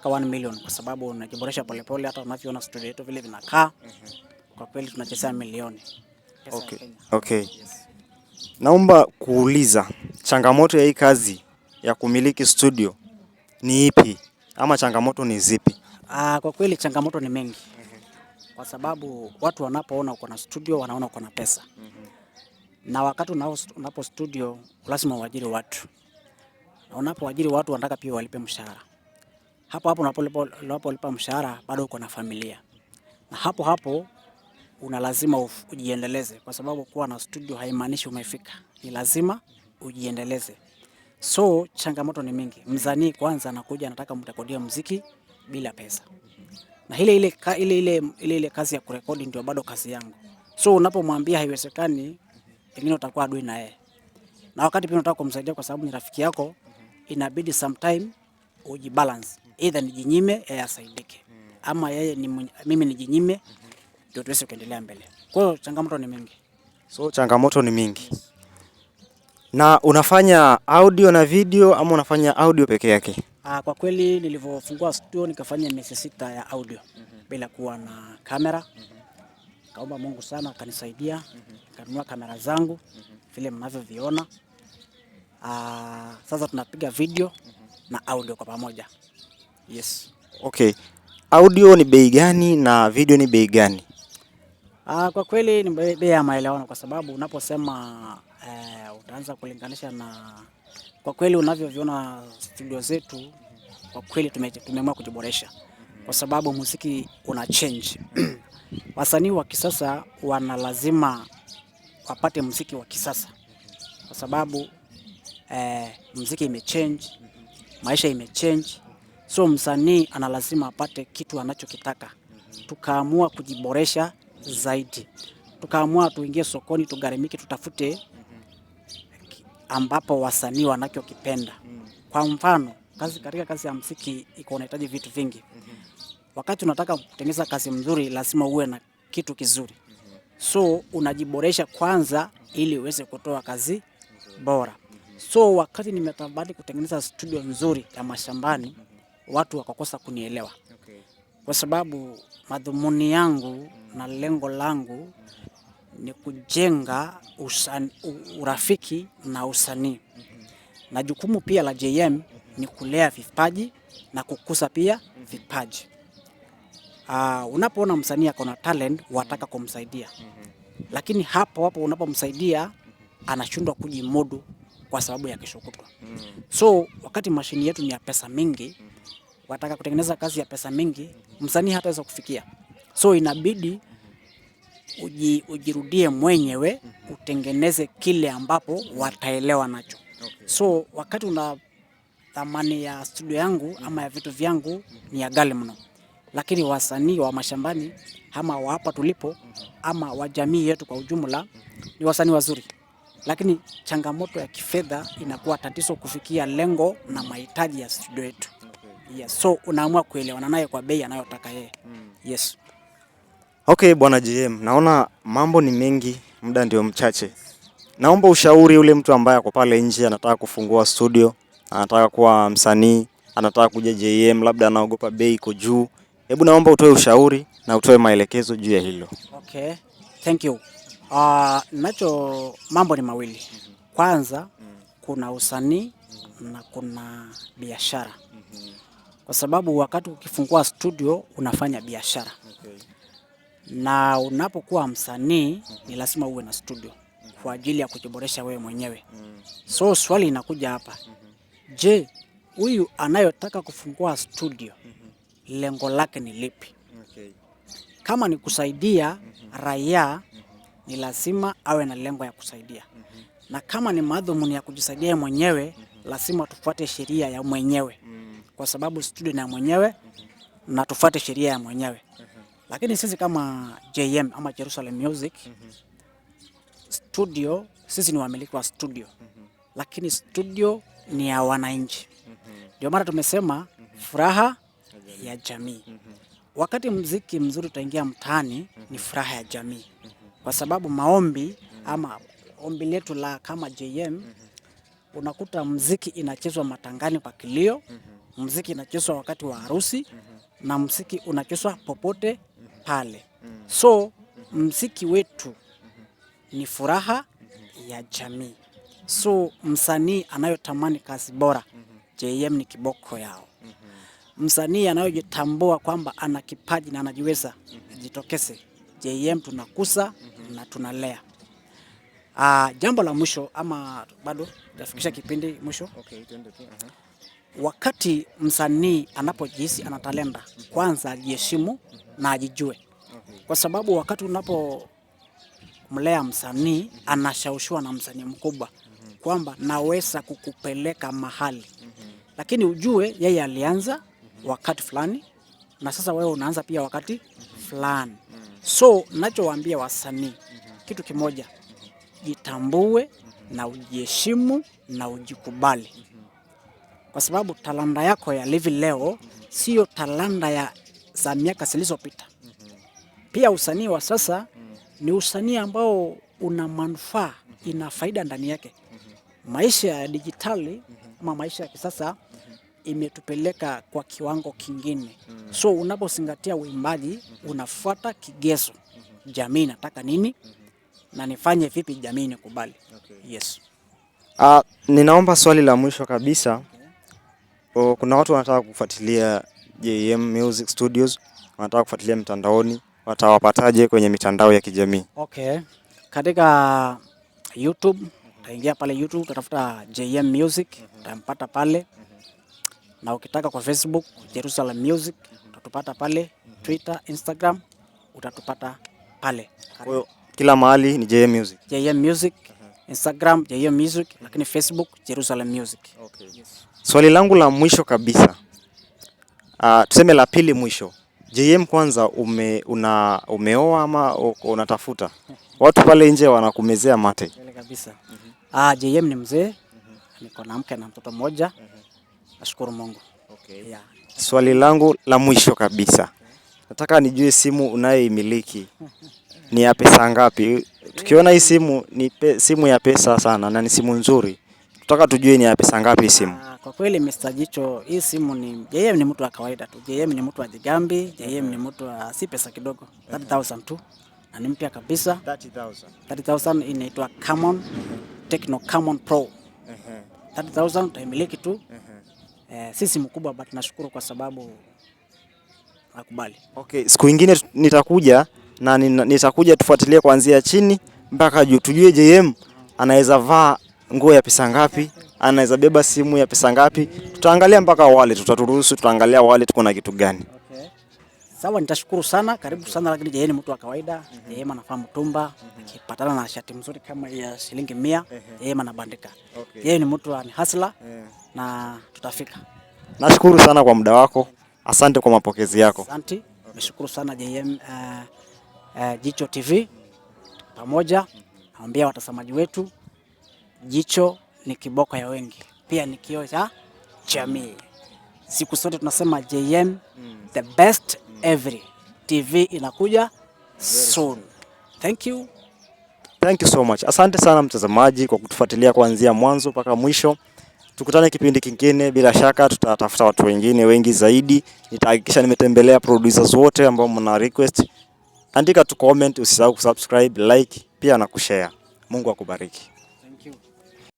Kwa 1 million kwa sababu unajiboresha polepole, hata unavyoona studio yetu vile vinakaa. Kwa kweli tunachezea milioni. Okay. Okay. Yes. Naomba kuuliza changamoto ya hii kazi ya kumiliki studio ni ipi ama changamoto ni zipi? Kwa kweli changamoto ni mengi. Kwa sababu watu wanapoona uko na studio wanaona uko na pesa. Na wakati unapo studio lazima uajiri watu. Na unapoajiri watu wanataka pia walipe mshahara. Hapo unapolipa mshahara bado uko na familia. Na hapo una lazima ujiendeleze kwa sababu kuwa na studio haimaanishi umefika. Ni lazima ujiendeleze. So changamoto ni mingi. Msanii kwanza anakuja anataka mrekodie muziki bila pesa. Na ile kazi ya kurekodi ndio bado kazi yangu. So unapomwambia haiwezekani, pengine utakuwa adui na yeye. Na wakati pia unataka kumsaidia kwa sababu ni rafiki yako, inabidi sometime ujibalance. Either nijinyime yeye asaidike. Ama mimi nijinyime ndio tuweze kuendelea mbele. Kwa hiyo changamoto ni mingi. So changamoto ni mingi. Na unafanya audio na video ama unafanya audio peke yake? Kwa kweli nilivyofungua studio nikafanya miezi 6 ya audio bila kuwa na kamera. Kaomba Mungu sana akanisaidia. Nikanunua kamera zangu vile mnavyoviona. Sasa tunapiga video na audio kwa pamoja. Yes. Okay. Audio ni bei gani na video ni bei gani? Kwa kweli ni bei ya maelewano kwa sababu unaposema utaanza kulinganisha na kwa kweli unavyoviona studio zetu, kwa kweli tumeamua kujiboresha kwa sababu muziki una change. Wasanii wa kisasa wana lazima wapate muziki wa kisasa kwa sababu muziki imechange, maisha imechange. So msanii ana lazima apate kitu anachokitaka. Tukaamua kujiboresha zaidi. Tukaamua tuingie sokoni, tugharimike, tutafute ambapo wasanii wanachokipenda. Kwa mfano, katika kazi ya muziki iko inahitaji vitu vingi. Wakati unataka kutengeneza kazi mzuri, lazima uwe na kitu kizuri. So unajiboresha kwanza ili uweze kutoa kazi bora. So wakati nimetamani kutengeneza studio nzuri ya mashambani, watu wakakosa kunielewa. Kwa sababu madhumuni yangu na lengo langu ni kujenga urafiki na usanii. Na jukumu pia la JM ni kulea vipaji na kukuza pia vipaji. Unapoona msanii ako na talent wataka kumsaidia. Lakini hapo unapomsaidia anashindwa kujimudu kwa sababu ya kesho kutwa. So wakati mashini yetu ni ya pesa mingi, wataka kutengeneza kazi ya pesa mingi, msanii hataweza kufikia. So inabidi ujirudie mwenyewe, utengeneze kile ambapo wataelewa nacho. So wakati una thamani ya studio yangu ama ya vitu vyangu ni ya ghali mno. Lakini wasanii wa mashambani ama wa hapa tulipo ama wa jamii yetu kwa ujumla ni wasanii wazuri. Lakini changamoto ya kifedha inakuwa tatizo kufikia lengo na mahitaji ya studio yetu. Yes, so unaamua kuelewana naye kwa bei anayotaka yeye. Yes. Okay, Bwana JM, naona mambo ni mengi, muda ndio mchache. Naomba ushauri ule mtu ambaye ako pale nje anataka kufungua studio, anataka kuwa msanii, anataka kuja JM, labda anaogopa bei iko juu. Hebu naomba utoe ushauri na utoe maelekezo juu ya hilo. Okay. Thank you. Mambo ni mawili. Kwanza kuna usanii na kuna biashara. Kwa sababu wakati ukifungua studio unafanya biashara. Na unapokuwa msanii ni lazima uwe na studio kwa ajili ya kujiboresha wewe mwenyewe. So swali inakuja hapa. Je, huyu anayotaka kufungua studio lengo lake ni lipi? Kama ni kusaidia raia ni lazima awe na lengo ya kusaidia. Na kama ni madhumuni ya kujisaidia mwenyewe, lazima tufuate sheria ya mwenyewe. Kwa sababu studio ni ya mwenyewe na tufuate sheria ya mwenyewe. Lakini sisi kama JM ama Jerusalem Music studio, sisi ni wamiliki wa studio. Lakini studio ni ya wananchi. Ndio maana tumesema furaha ya jamii. Wakati muziki mzuri utaingia mtaani ni furaha ya jamii. Kwa sababu maombi ama ombi letu la kama JM unakuta muziki inachezwa matangani kwa kilio, muziki inachezwa wakati wa harusi na muziki unachezwa popote pale. So muziki wetu ni furaha ya jamii. So msanii anayotamani kazi bora, JM ni kiboko yao. Msanii anayojitambua kwamba ana kipaji na anajiweza, jitokeze. JM tunakuza na tunalea. Jambo la mwisho, ama bado nafikisha kipindi mwisho. Okay, tuende tu. Wakati msanii anapojihisi ana talenta, kwanza ajiheshimu na ajijue. Kwa sababu wakati unapomlea msanii, anashawishiwa na msanii mkubwa kwamba naweza kukupeleka mahali. Lakini ujue yeye alianza wakati fulani na sasa wewe unaanza pia wakati fulani. So ninachowaambia wasanii kitu kimoja, jitambue na ujiheshimu na ujikubali. Kwa sababu talanta yako ya livi leo sio talanta ya za miaka zilizopita. Pia usanii wa sasa ni usanii ambao una manufaa, ina faida ndani yake. Maisha ya dijitali ama maisha ya kisasa imetupeleka kwa kiwango kingine. So unapozingatia uimbaji unafuata kigezo. Jamii inataka nini na nifanye vipi jamii nikubali. Yes. Ninaomba swali la mwisho kabisa. Kuna watu wanataka kufuatilia JM Music Studios, wanataka kufuatilia mtandaoni, watawapataje kwenye mitandao ya kijamii? Okay. Katika YouTube, utaingia pale YouTube, utafuta JM Music, utampata pale. Na ukitaka kwa Facebook, Jerusalem Music, utatupata pale. Twitter, Instagram, utatupata pale. Kwa hiyo kila mahali ni JM Music. JM Music, Instagram JM Music, lakini Facebook Jerusalem Music. Okay. Yes. Swali langu la mwisho kabisa. Tuseme la pili mwisho. JM kwanza umeoa ama unatafuta? Watu pale nje wanakumezea mate. Kweli kabisa. JM ni mzee. Niko na mke na mtoto mmoja. Nashukuru Mungu. Okay. Yeah. Swali langu la mwisho kabisa. Nataka nijue simu unayoimiliki ni ya pesa ngapi? Tukiona hii simu ni simu ya pesa sana na ni simu nzuri. Tutaka tujue ni ya pesa ngapi hii simu. Kwa kweli Mr. Jicho, hii simu ni JM ni mtu wa kawaida tu. JM ni mtu wa Jigambi, JM ni mtu wa si pesa kidogo. 30,000 tu. Na ni mpya kabisa. 30,000 inaitwa Camon Tecno Camon Pro. 30,000 utaimiliki tu. Si simu kubwa but nashukuru kwa sababu nakubali. Okay, siku nyingine nitakuja na nitakuja tufuatilie kuanzia chini mpaka juu, tujue JM anaweza vaa nguo ya pesa ngapi, anaweza beba simu ya pesa ngapi. Tutaangalia mpaka wale tutaturuhusu, tutaangalia wale tuko na kitu gani. Okay. Sawa, nitashukuru sana, karibu sana, lakini JM ni mtu wa kawaida. JM anafahamu tumba, akipatana na shati mzuri kama ya shilingi 100, JM anabandika. JM ni mtu wa hustler na tutafika. Nashukuru sana kwa muda wako. Asante kwa mapokezi yako. Asante. Nashukuru sana JM Jicho TV. Pamoja naambia watazamaji wetu, Jicho ni kiboko ya wengi, pia ni kioo cha jamii. Siku zote tunasema JM the best every. TV inakuja soon. Thank you. Thank you so much. Asante sana mtazamaji kwa kutufuatilia kuanzia mwanzo mpaka mwisho. Tukutane kipindi kingine, bila shaka tutatafuta watu wengine wengi zaidi. Nitahakikisha nimetembelea producers wote ambao mna request. Andika tu comment, usisahau kusubscribe, like, pia na kushare. Mungu akubariki.